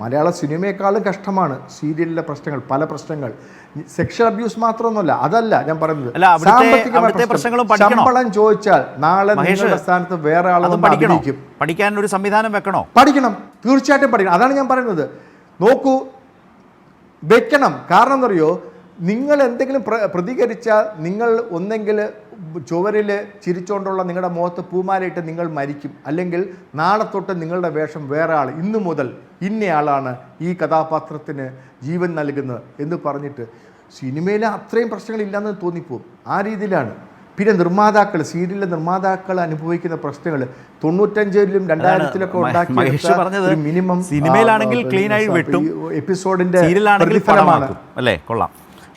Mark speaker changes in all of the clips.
Speaker 1: മലയാള സിനിമയെക്കാളും കഷ്ടമാണ് സീരിയലിലെ പ്രശ്നങ്ങൾ, പല പ്രശ്നങ്ങൾ. സെക്ഷൽ അബ്യൂസ് മാത്രമൊന്നുമല്ല, അതല്ല ഞാൻ പറയുന്നത്. ശമ്പളം ചോദിച്ചാൽ നാളെ നിങ്ങളുടെ സ്ഥാനത്ത് വേറെ ആളും
Speaker 2: പഠിക്കാൻ ഒരു സംവിധാനം വെക്കണോ?
Speaker 1: പഠിക്കണം, തീർച്ചയായിട്ടും പഠിക്കണം. അതാണ് ഞാൻ പറയുന്നത്. നോക്കൂ, വെക്കണം. കാരണം എന്നറിയോ, നിങ്ങൾ എന്തെങ്കിലും പ്രതികരിച്ചാൽ നിങ്ങൾ ഒന്നെങ്കിൽ ചുവരിൽ ചിരിച്ചുകൊണ്ടുള്ള നിങ്ങളുടെ മുഖത്ത് പൂമാലയിട്ട് നിങ്ങൾ മരിക്കും, അല്ലെങ്കിൽ നാളെ തൊട്ട് നിങ്ങളുടെ വേഷം വേറെ ആൾ, ഇന്നു മുതൽ ഇന്നയാളാണ് ഈ കഥാപാത്രത്തിന് ജീവൻ നൽകുന്നത് എന്ന് പറഞ്ഞിട്ട് സിനിമയിൽ അത്രയും പ്രശ്നങ്ങളില്ലെന്ന് തോന്നിപ്പോവും. ആ രീതിയിലാണ്. പിന്നെ നിർമ്മാതാക്കൾ, സീരിയലിലെ നിർമ്മാതാക്കൾ അനുഭവിക്കുന്ന പ്രശ്നങ്ങൾ 95-ലും 2000-ലൊക്കെ ഉണ്ടാക്കിയ മിനിമം
Speaker 2: സിനിമയിലാണെങ്കിൽ ക്ലീൻ ആയി വെട്ടും,
Speaker 1: എപ്പിസോഡിന്റെ
Speaker 2: പ്രതിഫലമാണ് അല്ലേ? കൊള്ളാം.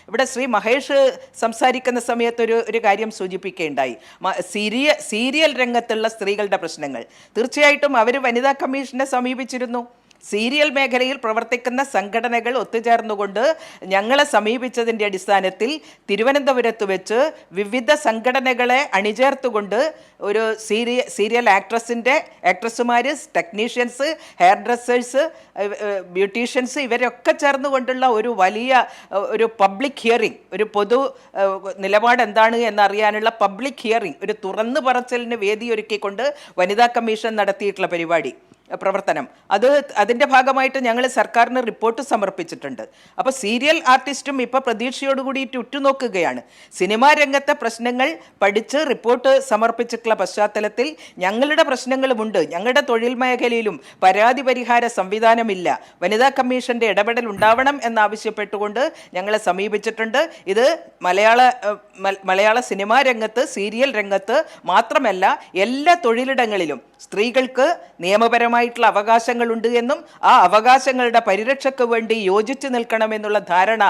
Speaker 3: ഇവിടെ ശ്രീ മഹേഷ് സംസാരിക്കുന്ന സമയത്ത് ഒരു കാര്യം സൂചിപ്പിക്കുകയുണ്ടായി. സീരിയൽ രംഗത്തുള്ള സ്ത്രീകളുടെ പ്രശ്നങ്ങൾ. തീർച്ചയായിട്ടും അവർ വനിതാ കമ്മീഷനെ സമീപിച്ചിരുന്നു. സീരിയൽ മേഖലയിൽ പ്രവർത്തിക്കുന്ന സംഘടനകൾ ഒത്തുചേർന്നുകൊണ്ട് ഞങ്ങളെ സമീപിച്ചതിൻ്റെ അടിസ്ഥാനത്തിൽ തിരുവനന്തപുരത്ത് വെച്ച് വിവിധ സംഘടനകളെ അണിചേർത്തുകൊണ്ട് ഒരു serial ആക്ട്രസ്സുമാർ, technicians, hair dressers, beauticians ഇവരൊക്കെ ചേർന്നുകൊണ്ടുള്ള ഒരു വലിയ ഒരു പബ്ലിക് ഹിയറിംഗ്, ഒരു പൊതു നിലപാട് എന്താണ് എന്നറിയാനുള്ള പബ്ലിക് ഹിയറിംഗ്, ഒരു തുറന്നു പറച്ചിലിന് വേദിയൊരുക്കിക്കൊണ്ട് വനിതാ കമ്മീഷൻ നടത്തിയിട്ടുള്ള പ്രവർത്തനം അതിൻ്റെ ഭാഗമായിട്ട് ഞങ്ങൾ സർക്കാരിന് റിപ്പോർട്ട് സമർപ്പിച്ചിട്ടുണ്ട്. അപ്പോൾ സീരിയൽ ആർട്ടിസ്റ്റും ഇപ്പോൾ പ്രതീക്ഷയോടുകൂടിയിട്ട് ഉറ്റുനോക്കുകയാണ്. സിനിമാ രംഗത്തെ പ്രശ്നങ്ങൾ പഠിച്ച് റിപ്പോർട്ട് സമർപ്പിച്ചിട്ടുള്ള പശ്ചാത്തലത്തിൽ ഞങ്ങളുടെ പ്രശ്നങ്ങളുമുണ്ട്. ഞങ്ങളുടെ തൊഴിൽ മേഖലയിലും പരാതി പരിഹാര സംവിധാനമില്ല, വനിതാ കമ്മീഷൻ്റെ ഇടപെടൽ ഉണ്ടാവണം എന്നാവശ്യപ്പെട്ടുകൊണ്ട് ഞങ്ങളെ സമീപിച്ചിട്ടുണ്ട്. ഇത് മലയാള സിനിമാ രംഗത്ത്, സീരിയൽ രംഗത്ത് മാത്രമല്ല എല്ലാ തൊഴിലിടങ്ങളിലും സ്ത്രീകൾക്ക് നിയമപരമായിട്ടുള്ള അവകാശങ്ങളുണ്ട് എന്നും ആ അവകാശങ്ങളുടെ പരിരക്ഷയ്ക്ക് വേണ്ടി യോജിച്ചു നിൽക്കണമെന്നുള്ള ധാരണ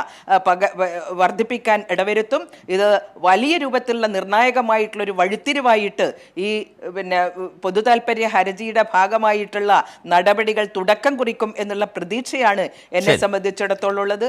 Speaker 3: വർദ്ധിപ്പിക്കാൻ ഇടവരുത്തും. ഇത് വലിയ രൂപത്തിലുള്ള നിർണായകമായിട്ടുള്ളൊരു വഴിത്തിരിവായിട്ട് ഈ പൊതു താൽപര്യ ഹർജിയുടെ ഭാഗമായിട്ടുള്ള നടപടികൾ തുടക്കം കുറിക്കും എന്നുള്ള പ്രതീക്ഷയാണ് എന്നെ സംബന്ധിച്ചിടത്തോളം ഉള്ളത്.